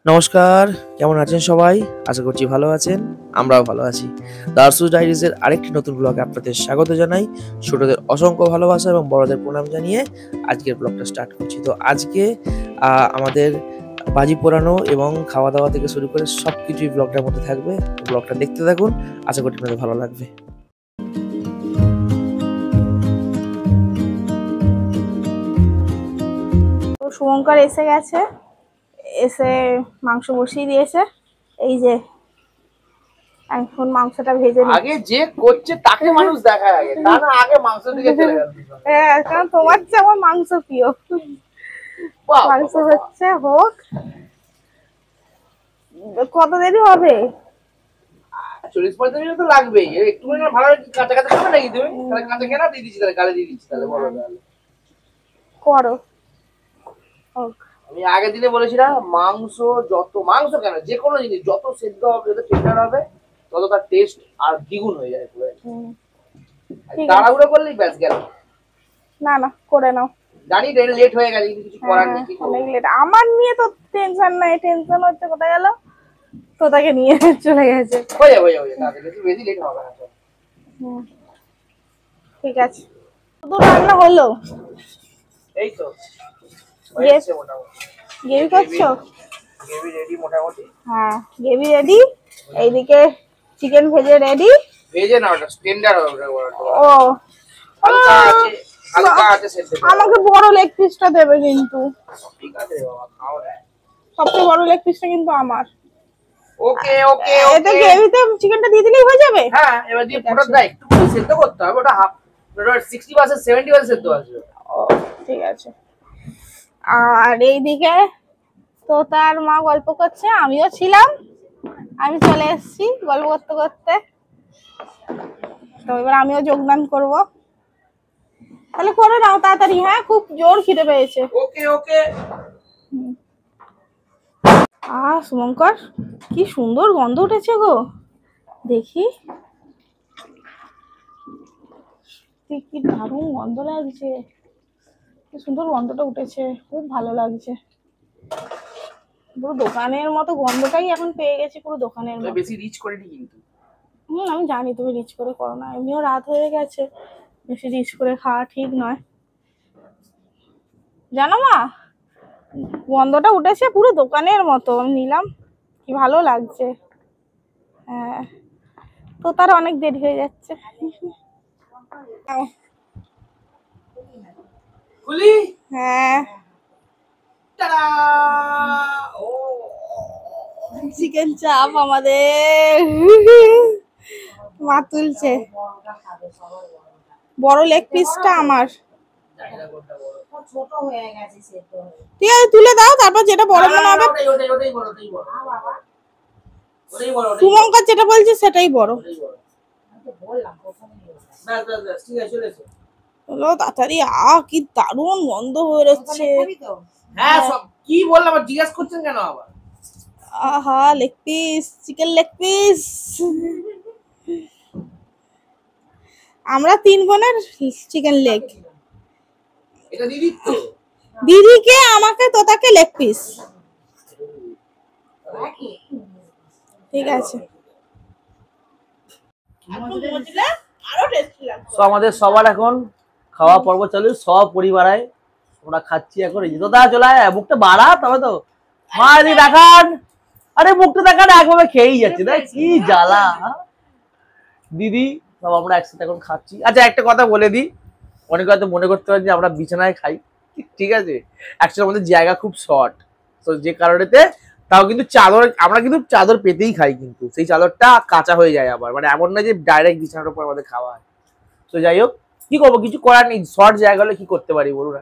নমস্কার, কেমন আছেন সবাই? আশা করছি ভালো আছেন। আমরাও ভালো আছি। দারসুস ডায়েরিজের আরেকটি নতুন ব্লগে আপনাদের স্বাগত জানাই। ছোটদের অসংখ্য ভালোবাসা এবং বড়দের প্রণাম জানিয়ে আজকের ব্লগটা স্টার্ট করছি। তো আজকে আমাদের বাজি পোড়ানো এবং খাওয়া দাওয়া থেকে শুরু করে সবকিছুই ব্লগটার মধ্যে থাকবে। ব্লগটা দেখতে থাকুন, আশা করি আপনাদের ভালো লাগবে। তো শুভঙ্কর এসে গেছে, এসে মাংস বসিয়ে দিয়েছে। এই যে এখন মাংসটা ভেজে নিই। আগে যে করছে তাকে মানুষ দেখায় আগে, তা না আগে মাংস দিকে চলে গেল। হ্যাঁ, কারণ তোমার চেয়ে আমার মাংস প্রিয়। মাংস হচ্ছে হোক, কত দেরি হবে? 40-45 মিনিট তো লাগবেই। একটুখানি ভালো কাঁচা কাঁচা খাবে নাকি তুমি? তাহলে কাঁচা কেনা দিয়ে দিচ্ছি, তাহলে গালে দিয়ে দিচ্ছি, তাহলে বলো তাহলে করো হোক। আমি আগের দিনে বলেছিলাম মাংস মাংস কেন যে কোনো জিনিস যত সেদ্ধ হবে, যত টেন্ডার হবে, তত তার টেস্ট আর দ্বিগুণ হয়ে যায়। তাড়াহুড়ো করলেই ব্যাস গেল। না না, করে নাও। জানি লেট হয়ে গেছে, কিছু করার নেই। অনেক লেট। আমার নিয়ে তো টেনশন নাই, টেনশন হচ্ছে কোথায় গেল, তো তাকে নিয়ে চলে গেছে। হয়ে যাবে তাহলে বেশি লেট হবে না। ঠিক আছে, শুধু রান্না হলো। এই তো গ্রেভি করছো? গ্রেভি রেডি মোটামুটি। হ্যাঁ, গ্রেভি রেডি। এইদিকে চিকেন ভেজে রেডি। ভেজে না, ওটা টেন্ডার হবে ওটা। ও হালকা আছে সেদ্ধ। আমাকে বড় লেগ পিসটা দেবে কিন্তু। ঠিক আছে বাবা, খাও না। সবচেয়ে বড় লেগ পিসটা কিন্তু আমার। ওকে ওকে এটা গ্রেভিতে চিকেনটা দিয়ে দিলেই হয়ে যাবে। হ্যাঁ, এবার দিয়ে পুরো দাও, একটু সেদ্ধ করতে হবে। ওটা হাফ, ওটা 60% 70% সেদ্ধ আছে। ও ঠিক আছে। আর এইদিকে তো তার মা গল্প করছে, আমিও ছিলাম, আমি চলে এসেছি গল্প করতে করতে। তো এবার আমিও যোগদান করব। তাহলে করে নাও তাড়াতাড়ি। হ্যাঁ, খুব জোর খিদে পেয়েছে। ওকে ওকে। শুভঙ্কর, কি সুন্দর গন্ধ উঠেছে গো। দেখি, কি দারুণ গন্ধ লাগছে। কি সুন্দর গন্ধটা উঠেছে, খুব ভালো লাগছে। পুরো দোকানের মতো গন্ধটাই এখন পেয়ে গেছি, পুরো দোকানের মতো। বেশি রিচ করিনি কিন্তু। আমি জানি তুমি রিচ করে করো না, এমনিও রাত হয়ে গেছে, বেশি রিচ করে খাওয়া ঠিক নয়, জানো মা। গন্ধটা উঠেছে পুরো দোকানের মতো, আমি নিলাম, কি ভালো লাগছে। হ্যাঁ, তো তার অনেক দেরি হয়ে যাচ্ছে। খুলি। হ্যাঁ, টাডা! ও চিকেন চাপ আমাদের মা তুলছে। বড় লেগ পিসটা আমার। ঠিক আছে, তুলে দাও, তারপর যেটা বড় মনে হবে। শুভঙ্কর যেটা বলছে সেটাই বড়। হলো তাড়াতাড়ি। কি দারুণ গন্ধ হয়ে যাচ্ছে। হ্যাঁ, সব কি বললাম, জিজ্ঞাসা করছেন কেন আবার? আহা, leg piece, chicken leg piece. আমরা 3 বোনের চিকেন লেগ। এটা দিদি তো, দিদিকে, আমাকে, তোতাকে লেগ পিস। ঠিক আছে। আমাদের সবার এখন খাওয়া পর্ব চালু, সব পরিবারায় আমরা খাচ্ছি এখন। এই তো চলে মুখটা বাড়া, তবে তো মা এদিকে দেখান। আরে মুখটা দেখান, একভাবে খেয়েই যাচ্ছে, তাই কি জ্বালা। দিদি সব আমরা একসাথে এখন খাচ্ছি। আচ্ছা, একটা কথা বলে দিই, অনেকে হয়তো মনে করতে পারেন যে আমরা বিছানায় খাই, ঠিক আছে। অ্যাকচুয়ালি আমাদের জায়গা খুব শর্ট, তো যে কারণেতে তাও কিন্তু চাদর, আমরা কিন্তু চাদর পেতেই খাই, কিন্তু সেই চাদরটা কাঁচা হয়ে যায় আবার, মানে এমন না যে ডাইরেক্ট বিছানার উপর আমাদের খাওয়া হয়। তো যাই হোক, কি করবো, কিছু করার নেই, শর্ট জায়গা হলে কি করতে পারি বলুন।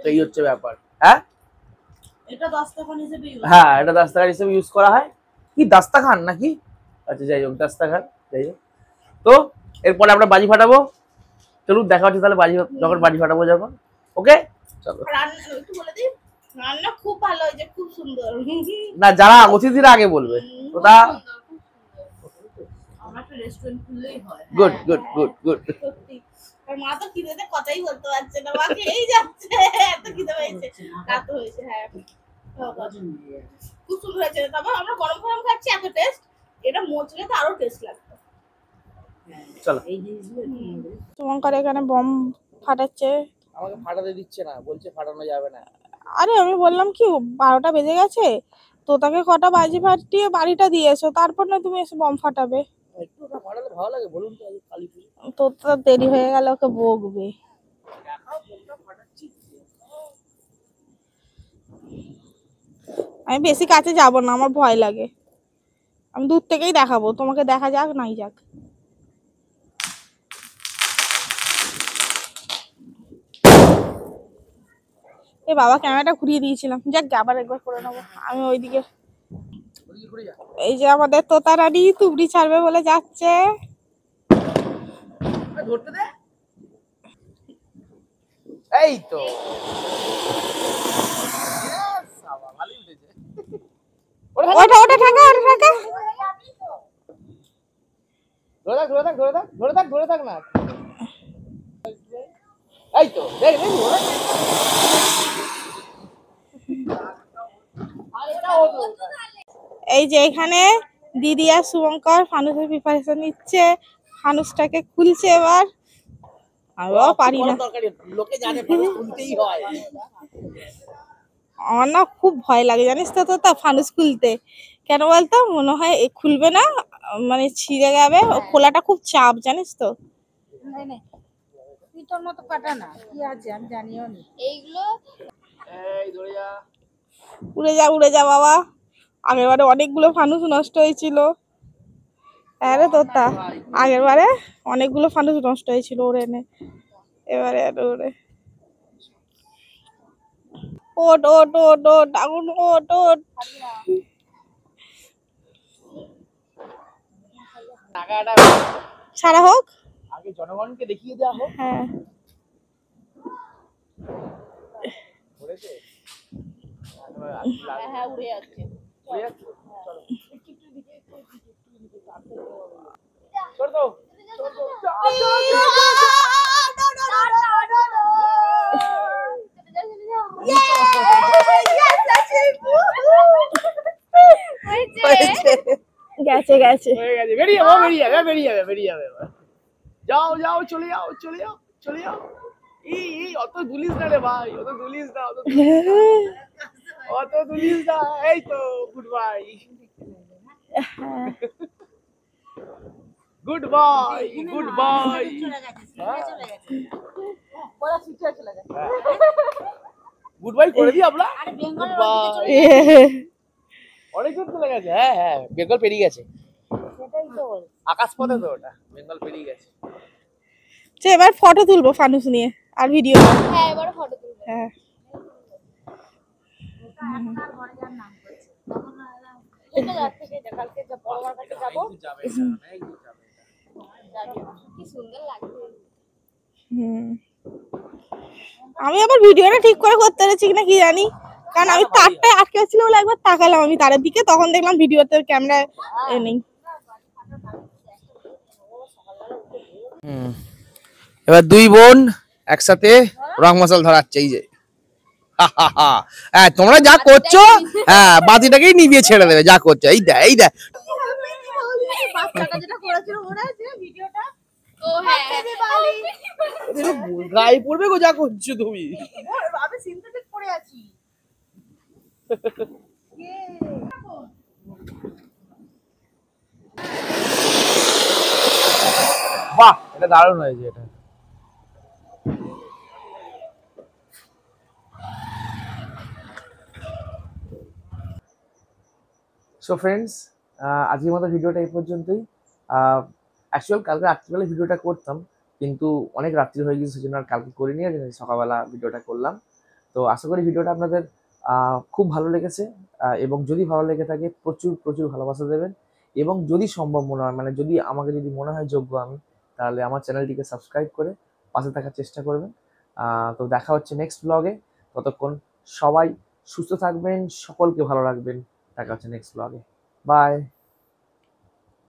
তো এই হচ্ছে ব্যাপার। হ্যাঁ, এটা দাস্তাখান হিসেবে ইউজ করা হয়। কি দাস্তাখান নাকি? আচ্ছা যাই হোক, দাস্তাখান। যাই হোক, তো এরপরে আমরা বাজি ফাটাবো। চলুন দেখা হচ্ছে তাহলে বাজি, যখন বাজি ফাটাবো যখন। ওকে চলো। রান্না খুব ভালো হয়েছে, খুব সুন্দর। না, যারা অতিথিরা আগে বলবে ওটা। Good good good good. মা তো খিদেতে কথাই বলতে পারছে না, মা খেয়েই যাচ্ছে, এত খিদে পেয়েছে, রাত হয়েছে। হ্যাঁ, খুব সুন্দর হয়েছে। তারপর আমরা গরম গরম খাচ্ছি, এত টেস্ট। এটা মোচলে তো আরো টেস্ট লাগবে। চলো। শুভঙ্কর এখানে বম ফাটাচ্ছে। আমাকে ফাটাতে দিচ্ছে না, বলছে ফাটানো যাবে না। আরে আমি বললাম কি 12টা বেজে গেছে, তো তাকে কটা বাজি ফাটিয়ে বাড়িটা দিয়ে এসো, তারপর না তুমি এসে বম ফাটাবে। একটু ওটা ফাটালে ভালো লাগে বলুন তো, আজ কালী পুজো। তো তো দেরি হয়ে গেল, ওকে বকবে। আমি বেশি কাছে যাব না, আমার ভয় লাগে। আমি দূর থেকেই দেখাবো, তোমাকে দেখা যাক নাই যাক। এ বাবা, ক্যামেরাটা ঘুরিয়ে দিয়েছিলাম, যাক আবার একবার করে নেবো। আমি ওইদিকে, এই যে আমাদের তোতা রানী তুবড়ি ছাড়বে বলে যাচ্ছে। ধরতে দে। এই তো ভালোই উঠেছে। ওটা ওটা ঠাকা, ওটা ঠাকা। ধরে থাক, ধরে থাক, ধরে থাক, ধরে থাক, ধরে থাক না। এই তো দেখ দেখ ওরা। এই যে এখানে দিদি আর শুভঙ্কর ফানুসের প্রিপারেশন নিচ্ছে, ফানুসটাকে খুলছে এবার। আমিও পারি না, লোকে জানে ফানুস খুলতেই হয়। আমার না খুব ভয় লাগে জানিস তো তোতা, ফানুস খুলতে। কেন বলতো, মনে হয় এ খুলবে না, মানে ছিঁড়ে যাবে। ও খোলাটা খুব চাপ জানিস তো। তুই তোর মতো কাটা না, কি আছে আমি জানিও নি এইগুলো। এই ধরে যা। উড়ে যা, উড়ে যা বাবা। আগের বারে অনেকগুলো ফানুস নষ্ট হয়েছিল। হ্যাঁ রে তোতা, আগের বারে অনেকগুলো ফানুস নষ্ট হয়েছিল ওরে এনে। এবারে ওরে ওট ওট ওট ওট, আগুন ওট ওট। টাকাটা সারা হোক, আগে জনগণকে দেখিয়ে দেওয়া হোক। হ্যাঁ। ধরেছে? হ্যাঁ উড়ে যাচ্ছে। উড়ে যাচ্ছে? চলো। ছোড় দাও। গেছে গেছে। হয়ে গেছে, বেরিয়ে যাবো, বেরিয়ে যাবে, বেরিয়ে যাবে, বেরিয়ে যাবে এবার। যাও যাও, চলে যাও, চলে যাও, চলে যাও। এই অত দুলিস না রে ভাই, অত দুলিস না, অত দুলিস না। এই তো good bye, good bye, good bye. Good bye করে দিই আমরা। Good bye. অনেক দূর চলে গেছে। হ্যাঁ হ্যাঁ, বেঙ্গল পেরিয়ে গেছে। আকাশ পথে তো ওটা, বেঙ্গল পেরিয়ে গেছে। এবার ফটো তুলবো ফানুস নিয়ে আর ভিডিও। হ্যাঁ এবার ফটো তুলবো। হ্যাঁ এটা যাচ্ছে যে কালকে বড় মার কাছে যাবো। কি সুন্দর লাগছে। আমি আবার ভিডিওটা ঠিক করে করতে পেরেছি কিনা কি জানি, কারণ আমি তারটায় আটকে ছিল বলে একবার তাকালাম আমি তারের দিকে, তখন দেখলাম ভিডিওতে ক্যামেরায় নেই। এবার দুই বোন একসাথে রং মশাল ধরাচ্ছে। এই যে হ্যাঁ, তোমরা যা করছো, হ্যাঁ বাতিটাকেই নিভিয়ে ছেড়ে দেবে যা করছো। এই দেখ, এই দেখ। বাচ্চাটা যেটা করেছিল মনে আছে ভিডিওটা? ও হ্যাঁ গায়ে পড়বে গো যা করছো তুমি। আমি সিনথেটিক পরে আছি। বাহ, এটা দারুণ হয়েছে এটা। সো ফ্রেন্ডস, আজকের মতো ভিডিওটা এই পর্যন্তই। অ্যাকচুয়াল কালকে রাত্রিবেলা ভিডিওটা করতাম, কিন্তু অনেক রাত্রি হয়ে গেছে, সেজন্য আর কালকে করিনি, আর সকালবেলা ভিডিওটা করলাম। তো আশা করি ভিডিওটা আপনাদের খুব ভালো লেগেছে, এবং যদি ভালো লেগে থাকে প্রচুর প্রচুর ভালোবাসা দেবেন, এবং যদি সম্ভব মনে হয়, মানে যদি আমাকে যদি মনে হয় যোগ্য আমি, তাহলে আমার চ্যানেলটিকে সাবস্ক্রাইব করে পাশে থাকার চেষ্টা করবেন। তো দেখা হচ্ছে নেক্সট ব্লগে। ততক্ষণ সবাই সুস্থ থাকবেন, সকলকে ভালো রাখবেন। দেখা হচ্ছে নেক্সট ব্লগে। বাই।